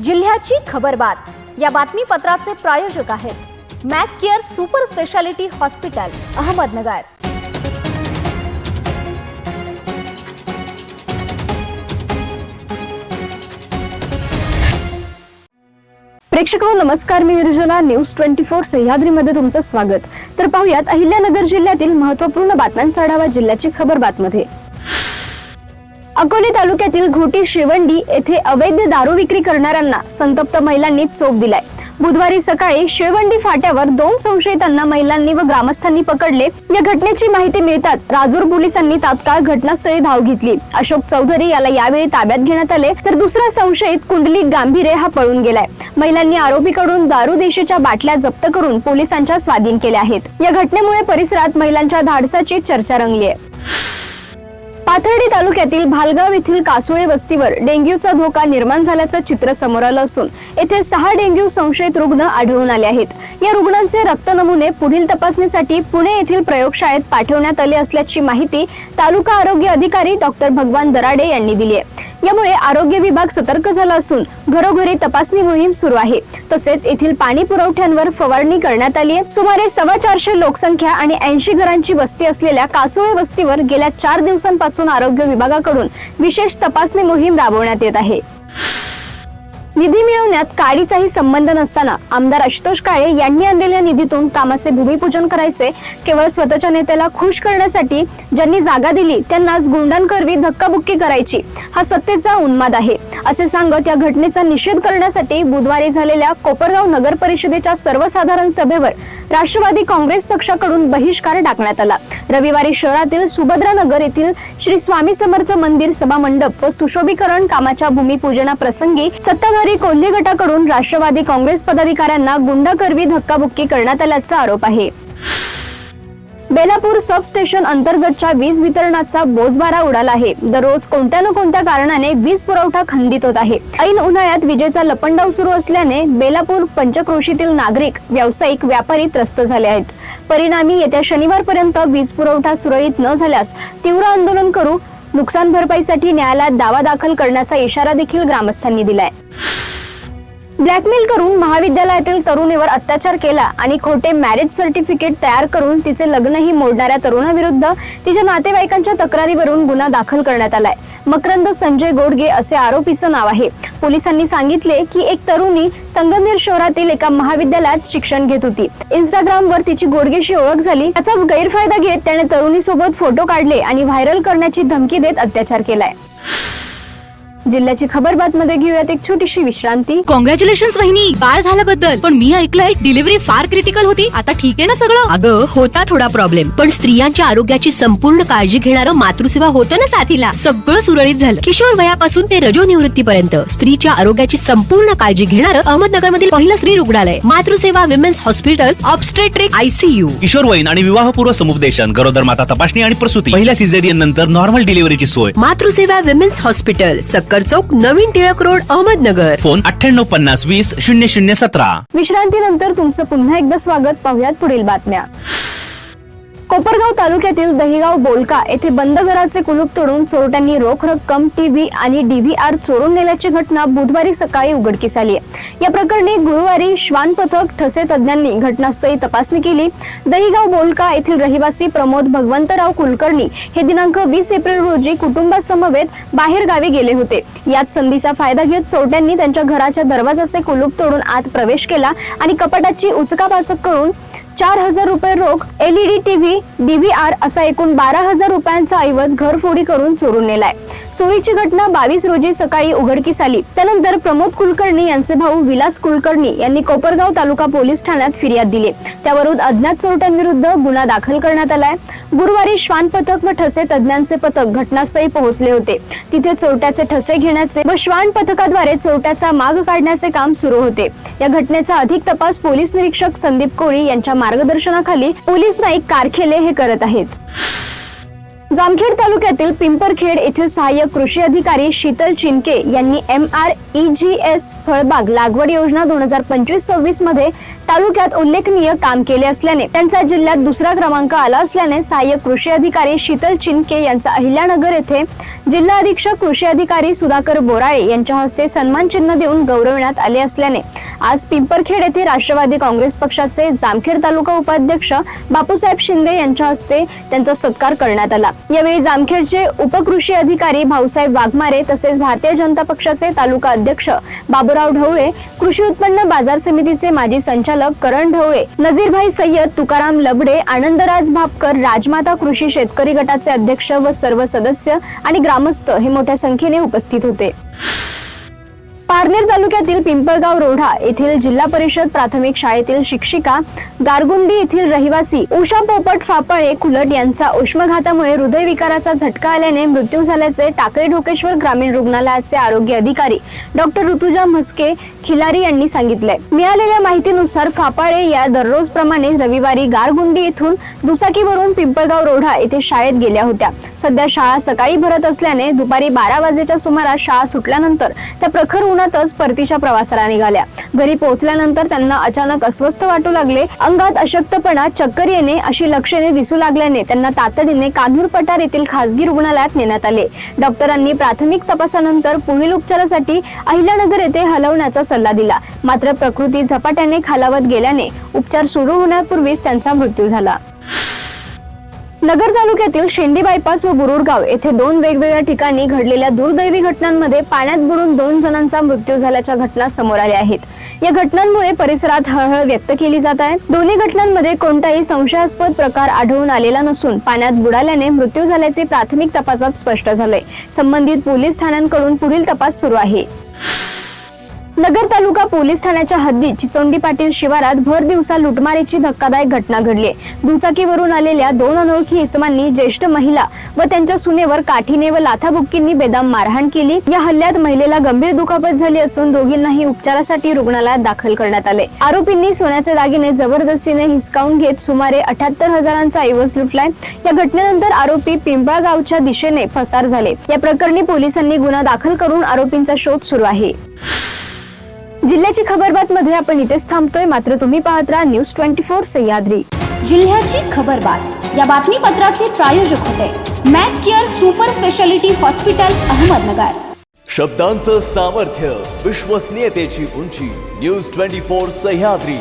जिल्ह्याची खबरबात या बातमीपत्राचे प्रायोजक आहेत Mac Care super speciality hospital Ahmednagar. प्रेक्षकांनो नमस्कार, मी निर्जला न्यूज 24 सह्याद्रीमध्ये तुमचं स्वागत। तर पाहूयात अहिल्यानगर जिल्ह्यातील महत्त्वपूर्ण बातम्यांचा आढावा जिल्ह्याची खबरबातमध्ये। अकोले तालुक्यातील घोटी शिवंडी येथे अवैध दारू विक्री करणाऱ्यांना संतप्त महिलांनी चोप दिलाय। बुधवारी सकाळी शिवंडी फाट्यावर 2 संशयितांना महिलांनी व ग्रामस्थांनी पकडले। या घटनेची माहिती मिळताच राजूर पोलिसांनी तात्काळ घटनास्थळी धाव घेतली। अशोक चौधरी याला यावेळी ताब्यात घेण्यात आले, तर दुसरा संशयित कुंडलिक गांभीरे हा पळून गेलाय। महिलांनी आरोपीकडून दारू देशीच्या बाटल्या जप्त करून पोलिसांच्या स्वाधीन केल्या आहेत। या घटनेमुळे परिसरात महिलांच्या धाडसाची चर्चा रंगली आहे। पाथर्डी तालुक्यातील भालगाव येथील कासोळे वस्तीवर डेंग्यूचा धोका निर्माण झाल्याचं चित्र समोर आलं असून येथे 6 डेंग्यू संशयित रुग्ण आढळून आले आहेत। या रुग्णांचे रक्त नमुने पुढील तपासणीसाठी पुणे येथील प्रयोगशाळेत पाठवण्यात आले असल्याची माहिती तालुका आरोग्य अधिकारी डॉक्टर भगवान दराडे यांनी दिली आहे। यामुळे आरोग्य विभाग सतर्क झाला असून घरोघरी तपासणी मोहीम सुरू आहे। तसेच येथील पाणी पुरवठ्यांवर फवारणी करण्यात आली आहे। सुमारे 425 लोकसंख्या आणि 80 घरांची वस्ती असलेल्या कासोळे वस्तीवर गेल्या 4 दिवसांपासून आरोग्य विभागाकडून विशेष तपासणी मोहीम राबवण्यात येत आहे। निधी मिळवण्यात काडीचाही संबंध नसताना आमदार आशुतोष काळे यांनी आणलेल्या निधीतून कामाचे भूमिपूजन करायचे केवळ स्वतःच्या नेत्याला खुश करण्यासाठी ज्यांनी जागा दिली त्यांनाच गुंडांकरवी धक्काबुक्की करायची हा सत्तेचा उन्माद आहे असे सांगत या घटनेचा निषेध करण्यासाठी बुधवारी झालेल्या कोपरगाव नगर परिषदेच्या सर्वसाधारण सभेवर राष्ट्रवादी काँग्रेस पक्षाकडून बहिष्कार टाकण्यात आला। रविवारी शहरातील सुभद्रा नगर येथील श्री स्वामी समर्थ मंदिर सभा मंडप व सुशोभीकरण कामाच्या भूमिपूजनाप्रसंगी सत्ताधारी कोल्हे गटाकडून राष्ट्रवादी काँग्रेस पदाधिकाऱ्यांना गुंडाकरवी धक्काबुक्की करण्यात आल्याचा आरोप आहे। बेलापूर सब स्टेशन अंतर्गतच्या वीज वितरणाचा बोजवारा उडाला आहे। दररोज कोणत्या न कोणत्या कारणाने वीज पुरवठा खंडित होत आहे। ऐन उन्हाळ्यात विजेचा लपंडाव सुरू असल्याने बेलापूर पंचक्रोशीतील नागरिक, व्यावसायिक, व्यापारी त्रस्त झाले आहेत। परिणामी येत्या शनिवारपर्यंत वीज पुरवठा सुरळीत न झाल्यास तीव्र आंदोलन करू, नुकसान भरपाईसाठी न्यायालयात दावा दाखल करण्याचा इशारा देखील ग्रामस्थांनी दिलाय। ब्लॅकमेल करून महाविद्यालयातील तरुणीवर अत्याचार केला आणि खोटे मॅरेज सर्टिफिकेट तयार करून तिचे लग्नही मोडणाऱ्या तरुणाविरुद्ध तिच्या नातेवाईकांच्या तक्रारीवरून गुन्हा दाखल करण्यात आलाय। मकरंद संजय गोडगे असे आरोपीचं नाव आहे। पोलिसांनी सांगितले की एक तरुणी संगमनेर शहरातील एका महाविद्यालयात शिक्षण घेत होती। इंस्टाग्रामवर तिची गोडगेशी ओळख झाली। त्याचाच गैरफायदा घेत त्याने तरुणीसोबत फोटो काढले आणि व्हायरल करण्याची धमकी देत अत्याचार केलाय। जिल्ह्याची खबरबातमध्ये घेऊयात एक छोटीशी विश्रांती। कॉंग्रॅच्युलेशन्स वहिनी, बाळ झाल्याबद्दल। पण मी ऐकलंय डिलिव्हरी फार क्रिटिकल होती। आता ठीक आहे ना सगळं? अगं होता थोडा प्रॉब्लेम, पण स्त्रियांच्या आरोग्याची संपूर्ण काळजी घेणारं मातृसेवा होतं ना साथीला। सगळं सुरळीत झालं। किशोर वयापासून ते रजोनिवृत्तीपर्यंत स्त्रीच्या आरोग्याची संपूर्ण काळजी घेणारं अहमदनगर मधील पहिलं स्त्री रुग्णालय Matruseva women's hospital, obstetric ICU, किशोरवयीन आणि विवाहपूर्व समुपदेशन, गरोदर माता तपासणी आणि प्रसूती, पहिल्या सिझेरियन नंतर नॉर्मल डिलिव्हरीची सोय। मातृसेवा विमेन्स हॉस्पिटल, सक्कर चौक, नवीन टिळक रोड, अहमदनगर। फोन 9850 20 0017। विश्रांतीनंतर तुमचं पुन्हा एकदा स्वागत। पाहूयात पुढील बातम्या। कोपरगाव तालुक्यातील दहिगाव बोलका येथे बंद घराचे कुलूप तोडून चोरट्यांनी रोख रक्कम, टीव्ही आणि DVR चोरून नेल्याची घटना बुधवारी सकाळी उघडकीस आली आहे। या प्रकरणी गुरुवारी श्वान पथक ठसे तज्ञांनी घटनास्थळी तपासणी केली। दहिगाव बोलका येथील रहिवासी प्रमोद भगवंतराव कुलकर्णी हे दिनांक 20 एप्रिल रोजी कुटुंबासमवेत बाहेर गावी गेले होते। याच संधीचा फायदा घेत चोरट्यांनी त्यांच्या घराच्या दरवाजाचे कुलूप तोडून आत प्रवेश केला आणि कपाटाची उचकापाचक करून 4000 रुपये रोख, LED टीव्ही, DVR असा एकूण 12000 रुपयांचा ऐवज घरफोडी करून चोरून नेलाय। चोरीची घटना 22 रोजी सकाळी उघडकीस आली। त्यानंतर प्रमोद कुलकर्णी यांचे भाऊ विलास कुलकर्णी यांनी कोपरगाव तालुका पोलीस ठाण्यात फिर्याद दिली। त्यावरून अज्ञात चोरट्यांविरुद्ध गुन्हा दाखल करण्यात आलाय। गुरुवारी श्वान पथक व ठसे तज्ञांचे पथक घटनास्थळी पोहोचले होते। तिथे चोरट्याचे ठसे घेण्याचे व श्वान पथकाद्वारे चोरट्याचा माग काढण्याचे काम सुरू होते। या घटनेचा अधिक तपास पोलीस निरीक्षक संदीप कोळी यांच्या मार्गदर्शनाखाली पोलीस नाईक कारखेले हे करत आहेत। जामखेड तालुक्यातील पिंपरखेड येथील सहाय्यक कृषी अधिकारी शीतल चिनके यांनी MREGS फळबाग लागवड योजना 2025-26 मध्ये तालुक्यात उल्लेखनीय काम केले असल्याने त्यांचा जिल्ह्यात दुसरा क्रमांक आला असल्याने सहाय्यक कृषी अधिकारी शीतल चिनके यांचा अहिल्यानगर येथे जिल्हा अधीक्षक कृषी अधिकारी सुधाकर बोराळे यांच्या हस्ते सन्मान चिन्ह देऊन गौरवण्यात आले असल्याने आज पिंपरखेड येथे राष्ट्रवादी काँग्रेस पक्षाचे जामखेड तालुका उपाध्यक्ष बापूसाहेब शिंदे यांच्या हस्ते त्यांचा सत्कार करण्यात आला। यावेळी जामखेडचे उपकृषी अधिकारी भाऊसाहेब वाघमारे तसेच भारतीय जनता पक्षाचे तालुका अध्यक्ष बाबूराव ढवळे, कृषी उत्पन्न बाजार समितीचे माजी संचालक करण ढवळे, नजीरभाई सय्यद, तुकाराम लबडे, आनंदराज भापकर, राजमाता कृषी शेतकरी गटाचे अध्यक्ष व सर्व सदस्य आणि ग्रामस्थ हे मोठ्या संख्येने उपस्थित होते। पारनेर तालुक्यातील पिंपळगाव रोढा येथील जिल्हा परिषद प्राथमिक शाळेतील शिक्षिका, गारगुंडी येथील रहिवासी उषा पोपट फापळे कुलट यांचा उष्माघातामुळे हृदयविकाराचा झटका आल्याने मृत्यू झाल्याचे टाकळी ढोकेश्वर ग्रामीण रुग्णालयाचे आरोग्य अधिकारी डॉक्टर ऋतुजा म्हस्के खिलारी यांनी सांगितले। मिळालेल्या माहितीनुसार फापाळे या दररोज प्रमाणे रविवारी गारगुंडी येथून दुचाकीवरून पिंपळगाव रोढा येथे शाळेत गेल्या होत्या। सध्या शाळा सकाळी भरत असल्याने दुपारी 12 वाजेच्या सुमारास शाळा सुटल्यानंतर त्या प्रखर उन्हातच परतीच्या प्रवासाला निघाल्या। घरी पोहोचल्यानंतर त्यांना अचानक अस्वस्थ वाटू लागले, अंगात अशक्तपणा, चक्कर येणे अशी लक्षणे दिसू लागल्याने त्यांना तातडीने कान्हूर पठार येथील खासगी रुग्णालयात नेण्यात आले। डॉक्टरांनी प्राथमिक तपासानंतर पुढील उपचारासाठी अहिल्यानगर येथे हलवण्याचा सल्ला दिला, मात्र प्रकृती झपाट्याने खालावत गेल्याने उपचार सुरू होण्यापूर्वीच त्यांचा मृत्यू झाला। नगर तालुक्यातील शेंडी बायपास व बुरुडगाव येथे 2 वेगवेगळ्या ठिकाणी घडलेल्या दुर्दैवी घटनांमध्ये पाण्यात बुडून 2 जणांचा मृत्यू झाल्याच्या घटना समोर आल्या आहेत। या घटनांमुळे परिसरात हळहळ व्यक्त केली जात आहे। दोन्ही घटनांमध्ये कोणताही संशयास्पद प्रकार आढळून आलेला नसून पाण्यात बुडाल्याने मृत्यू झाल्याचे प्राथमिक तपासात स्पष्ट झाले। संबंधित पोलीस ठाण्यांकडून पुढील तपास सुरू आहे। नगर तालुका पोलीस ठाण्याच्या हद्दीत चिचोंडी पाटील शिवारात भर दिवसा लुटमारीची धक्कादायक घटना घडली। दुचाकीवरून आलेल्या 2 अनोळखी इसमांनी ज्येष्ठ महिला व त्यांच्या सुनेवर काठीने व लाथाबुक्कींनी बेदम मारहाण केली। या हल्ल्यात महिलेला गंभीर दुखापत झाली असून दोघींनाही उपचारासाठी रुग्णालयात दाखल करण्यात आले। आरोपींनी सोन्याचे दागिने जबरदस्तीने हिसकावून घेत सुमारे 78,000चा ऐवज लुटलाय। या घटनेनंतर आरोपी पिंपळगावच्या दिशेने पसार झाले। या प्रकरणी पोलिसांनी गुन्हा दाखल करून आरोपींचा शोध सुरू आहे। जिल्ह्याची खबरबात मध्ये आपण इथेच थांबतोय, मात्र तुम्ही पाहत राहा न्यूज 24 सह्याद्री। जिल्ह्याची खबरबात या बातमीपत्राचे प्रायोजक होते Mac Care super speciality hospital Ahmednagar. शब्दांचं सामर्थ्य, विश्वसनीयतेची उंची, न्यूज 24 सह्याद्री।